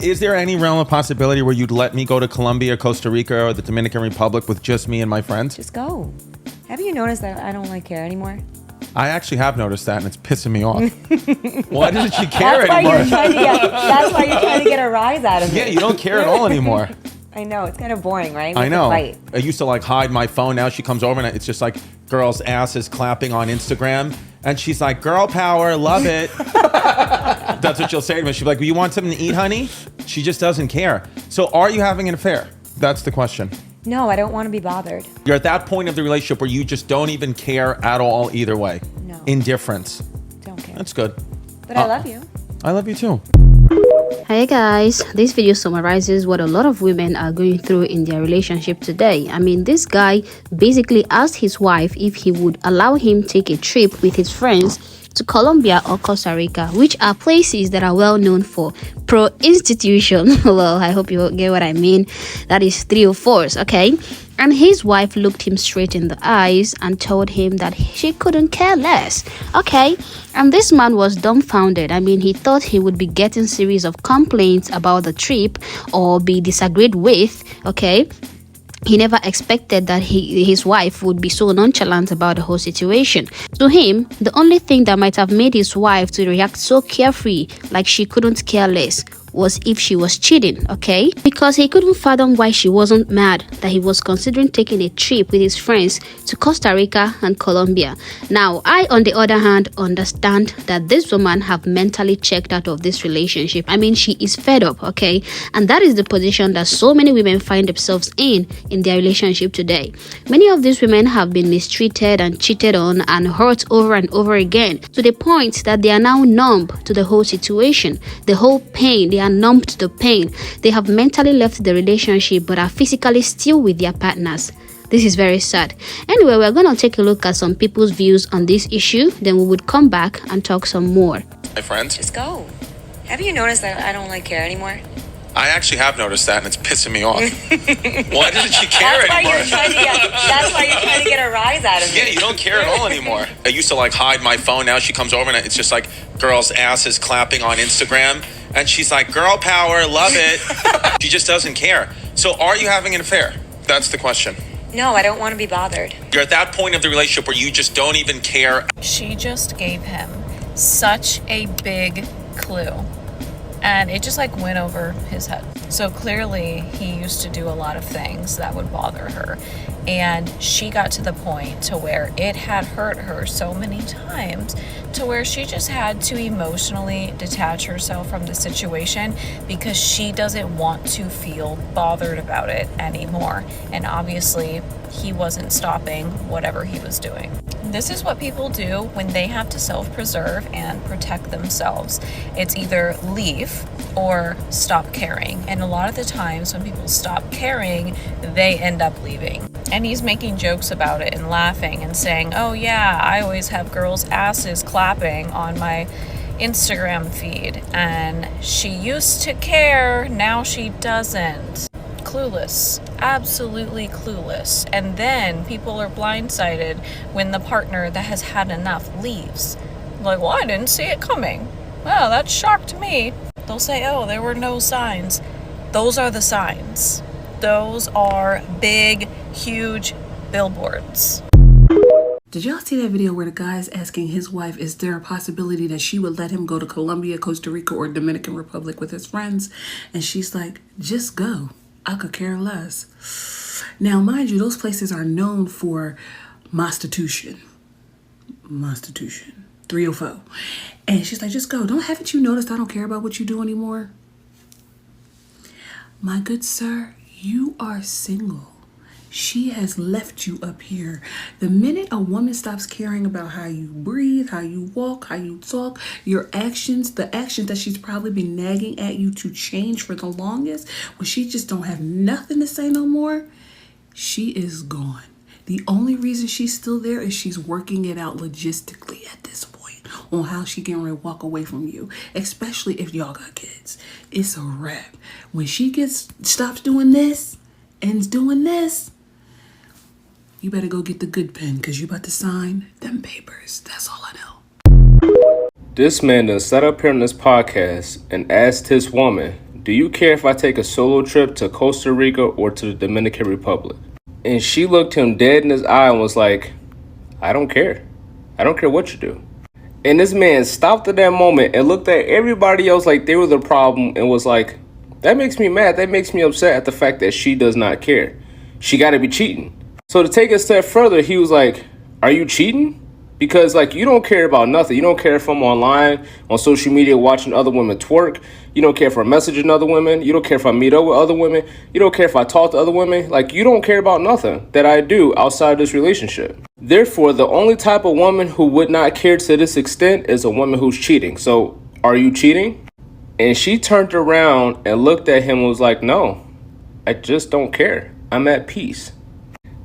Is there any realm of possibility where you'd let me go to Colombia, Costa Rica, or the Dominican Republic with just me and my friends? Just go. Have you noticed that I don't like care anymore? I actually have noticed that, and it's pissing me off. Why doesn't she care That's anymore? that's why you're trying to get a rise out of me. Yeah, you don't care at all anymore. I know, it's kind of boring, right? I know. Fight. I used to like hide my phone. Now she comes over and it's just like girls' asses clapping on Instagram. And she's like, girl power, love it. That's what she'll say to me. She'll be like, well, you want something to eat, honey? She just doesn't care. So are you having an affair? That's the question. No, I don't want to be bothered. You're at that point of the relationship where you just don't even care at all either way. No. Indifference. Don't care. That's good. But I love you. I love you too. Hey guys, this video summarizes what a lot of women are going through in their relationship today. I mean, this guy basically asked his wife if he would allow him take a trip with his friends to Colombia or Costa Rica, which are places that are well known for pro-institution. Well, I hope you get what I mean. That is 3 or 4s, okay? And his wife looked him straight in the eyes and told him that she couldn't care less, okay? And this man was dumbfounded. I mean, he thought he would be getting series of complaints about the trip or be disagreed with, okay? He never expected that his wife would be so nonchalant about the whole situation. To him, the only thing that might have made his wife to react so carefree, like she couldn't care less, was if she was cheating, okay? Because he couldn't fathom why she wasn't mad that he was considering taking a trip with his friends to Costa Rica and Colombia. Now, I, on the other hand, understand that this woman have mentally checked out of this relationship. I mean, she is fed up, okay? And that is the position that so many women find themselves in their relationship today. Many of these women have been mistreated and cheated on and hurt over and over again, to the point that they are now numb to the whole situation, the whole pain. They are numb to the pain. They have mentally left the relationship but are physically still with their partners. This is very sad. Anyway, we're going to take a look at some people's views on this issue. Then we would come back and talk some more. My friends? Just go. Have you noticed that I don't like care anymore? I actually have noticed that, and it's pissing me off. Why doesn't she care That's why anymore? that's why you're trying to get a rise out of me. Yeah, you don't care at all anymore. I used to like hide my phone. Now she comes over and it's just like girls' asses clapping on Instagram. And she's like, girl power, love it. She just doesn't care. So are you having an affair? That's the question. No, I don't want to be bothered. You're at that point of the relationship where you just don't even care. She just gave him such a big clue. And it just like went over his head. So clearly he used to do a lot of things that would bother her. And she got to the point to where it had hurt her so many times to where she just had to emotionally detach herself from the situation because she doesn't want to feel bothered about it anymore. And obviously he wasn't stopping whatever he was doing. This is what people do when they have to self-preserve and protect themselves. It's either leave or stop caring. And a lot of the times when people stop caring, they end up leaving. And he's making jokes about it and laughing and saying, oh yeah, I always have girls' asses clapping on my Instagram feed. And she used to care, now she doesn't. Clueless, absolutely clueless. And then people are blindsided when the partner that has had enough leaves. Like, well, I didn't see it coming. Well, that shocked me. They'll say, oh, there were no signs. Those are the signs. Those are big, huge billboards. Did y'all see that video where the guy's asking his wife, is there a possibility that she would let him go to Colombia, Costa Rica, or Dominican Republic with his friends? And she's like, just go. I could care less. Now, mind you, those places are known for prostitution. 304. And she's like, just go. Haven't you noticed I don't care about what you do anymore? My good sir, you are single. She has left you up here. The minute a woman stops caring about how you breathe, how you walk, how you talk, your actions, the actions that she's probably been nagging at you to change for the longest, when she just don't have nothing to say no more, she is gone. The only reason she's still there is she's working it out logistically at this point on how she can walk away from you, especially if y'all got kids. It's a wrap. When she stops doing this and doing this, you better go get the good pen because you about to sign them papers. That's all I know. This man done sat up here on this podcast and asked his woman, do you care if I take a solo trip to Costa Rica or to the Dominican Republic? And she looked him dead in his eye and was like, I don't care. I don't care what you do. And this man stopped at that moment and looked at everybody else like they were the problem and was like, that makes me mad. That makes me upset at the fact that she does not care. She got to be cheating. So to take a step further, he was like, are you cheating? Because like you don't care about nothing. You don't care if I'm online, on social media, watching other women twerk. You don't care if I'm messaging other women. You don't care if I meet up with other women. You don't care if I talk to other women. Like you don't care about nothing that I do outside this relationship. Therefore, the only type of woman who would not care to this extent is a woman who's cheating. So are you cheating? And she turned around and looked at him and was like, no, I just don't care. I'm at peace.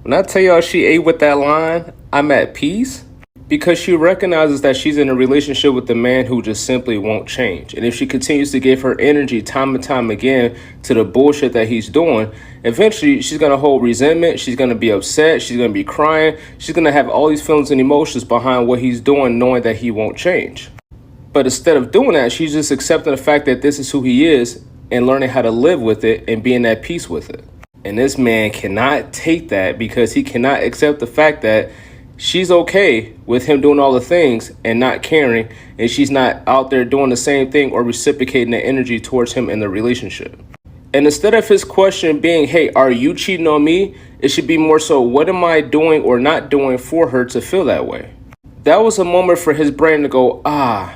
When I tell y'all she ate with that line, I'm at peace, because she recognizes that she's in a relationship with a man who just simply won't change. And if she continues to give her energy time and time again to the bullshit that he's doing, eventually she's going to hold resentment. She's going to be upset. She's going to be crying. She's going to have all these feelings and emotions behind what he's doing, knowing that he won't change. But instead of doing that, she's just accepting the fact that this is who he is and learning how to live with it and being at peace with it. And this man cannot take that because he cannot accept the fact that she's okay with him doing all the things and not caring, and she's not out there doing the same thing or reciprocating the energy towards him in the relationship. And instead of his question being, hey, are you cheating on me? It should be more so, what am I doing or not doing for her to feel that way? That was a moment for his brain to go,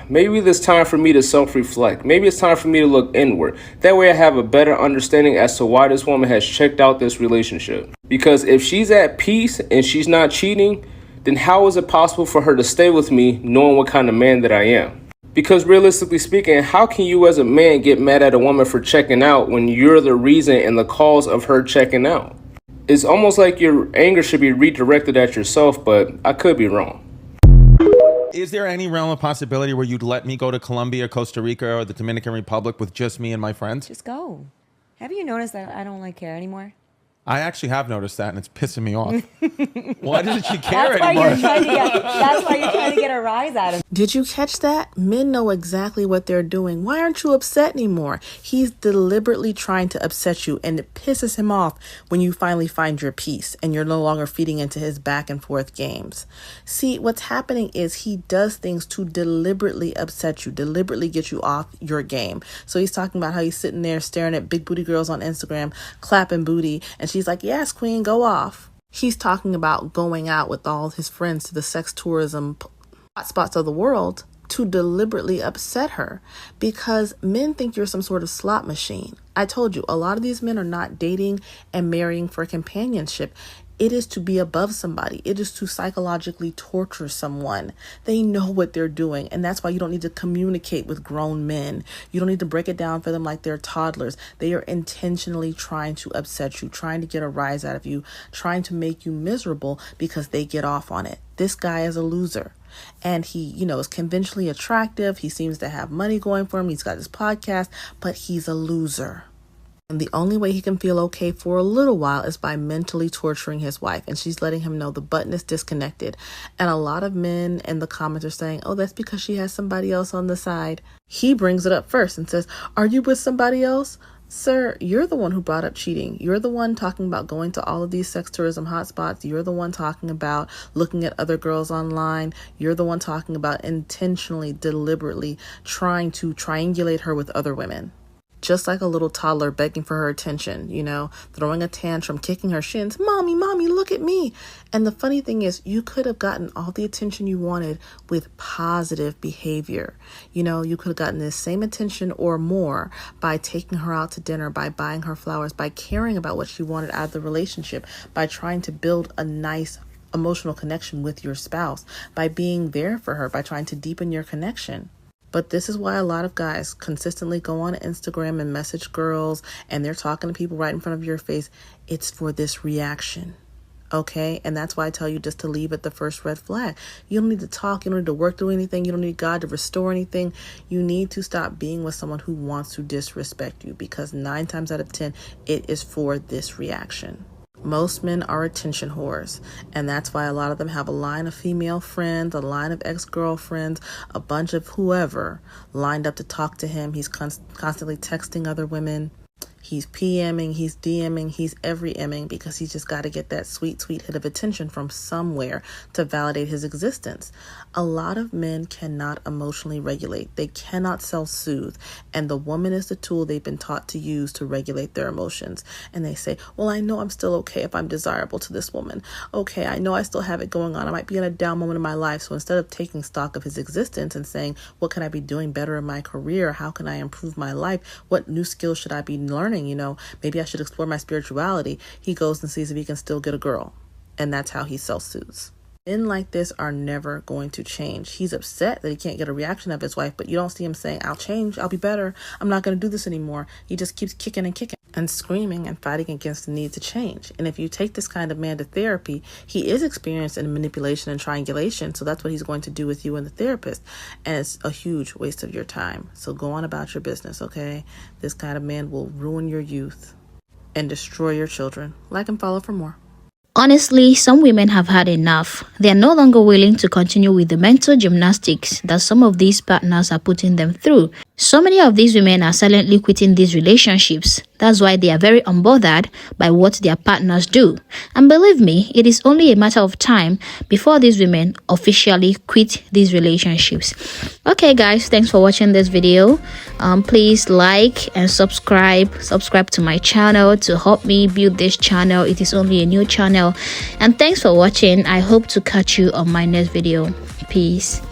maybe it's time for me to self-reflect. Maybe it's time for me to look inward. That way I have a better understanding as to why this woman has checked out this relationship. Because if she's at peace and she's not cheating, then how is it possible for her to stay with me knowing what kind of man that I am? Because realistically speaking, how can you as a man get mad at a woman for checking out when you're the reason and the cause of her checking out? It's almost like your anger should be redirected at yourself, but I could be wrong. Is there any realm of possibility where you'd let me go to Colombia, Costa Rica, or the Dominican Republic with just me and my friends? Just go. Have you noticed that I don't like care anymore? I actually have noticed that, and it's pissing me off. Why doesn't she care That's why anymore? that's why you're trying to get a rise out of me. Did you catch that? Men know exactly what they're doing. Why aren't you upset anymore? He's deliberately trying to upset you, and it pisses him off when you finally find your peace and you're no longer feeding into his back and forth games. See, what's happening is he does things to deliberately upset you, deliberately get you off your game. So he's talking about how he's sitting there staring at big booty girls on Instagram, clapping booty, and she's like, yes, queen, go off. He's talking about going out with all his friends to the sex tourism hotspots of the world to deliberately upset her, because men think you're some sort of slot machine. I told you, a lot of these men are not dating and marrying for companionship. It is to be above somebody. It is to psychologically torture someone. They know what they're doing. And that's why you don't need to communicate with grown men. You don't need to break it down for them like they're toddlers. They are intentionally trying to upset you, trying to get a rise out of you, trying to make you miserable because they get off on it. This guy is a loser. And he, is conventionally attractive. He seems to have money going for him. He's got his podcast, but he's a loser. And the only way he can feel okay for a little while is by mentally torturing his wife. And she's letting him know the button is disconnected. And a lot of men in the comments are saying, oh, that's because she has somebody else on the side. He brings it up first and says, are you with somebody else? Sir, you're the one who brought up cheating. You're the one talking about going to all of these sex tourism hotspots. You're the one talking about looking at other girls online. You're the one talking about intentionally, deliberately trying to triangulate her with other women. Just like a little toddler begging for her attention, throwing a tantrum, kicking her shins. Mommy, look at me. And the funny thing is, you could have gotten all the attention you wanted with positive behavior. You could have gotten the same attention or more by taking her out to dinner, by buying her flowers, by caring about what she wanted out of the relationship, by trying to build a nice emotional connection with your spouse, by being there for her, by trying to deepen your connection. But this is why a lot of guys consistently go on Instagram and message girls, and they're talking to people right in front of your face. It's for this reaction. Okay? And that's why I tell you just to leave at the first red flag. You don't need to talk. You don't need to work through anything. You don't need God to restore anything. You need to stop being with someone who wants to disrespect you, because 9 times out of 10, it is for this reaction. Most men are attention whores, and that's why a lot of them have a line of female friends, a line of ex-girlfriends, a bunch of whoever lined up to talk to him. He's constantly texting other women. He's PMing, he's DMing, he's every Ming because he's just got to get that sweet, sweet hit of attention from somewhere to validate his existence. A lot of men cannot emotionally regulate. They cannot self-soothe. And the woman is the tool they've been taught to use to regulate their emotions. And they say, well, I know I'm still okay if I'm desirable to this woman. Okay, I know I still have it going on. I might be in a down moment in my life. So instead of taking stock of his existence and saying, what can I be doing better in my career? How can I improve my life? What new skills should I be learning? You know, maybe I should explore my spirituality. He goes and sees if he can still get a girl. And that's how he self-soothes. Men like this are never going to change. He's upset that he can't get a reaction of his wife, but you don't see him saying, I'll change, I'll be better, I'm not going to do this anymore. He just keeps kicking and kicking and screaming and fighting against the need to change. And if you take this kind of man to therapy, he is experienced in manipulation and triangulation, so that's what he's going to do with you and the therapist. And it's a huge waste of your time. So go on about your business, okay? This kind of man will ruin your youth and destroy your children. Like and follow for more. Honestly, some women have had enough. They are no longer willing to continue with the mental gymnastics that some of these partners are putting them through. So many of these women are silently quitting these relationships. That's why they are very unbothered by what their partners do. And believe me, it is only a matter of time before these women officially quit these relationships. Okay guys, thanks for watching this video. Please like and subscribe to my channel to help me build this channel. It is only a new channel. And thanks for watching. I hope to catch you on my next video. Peace.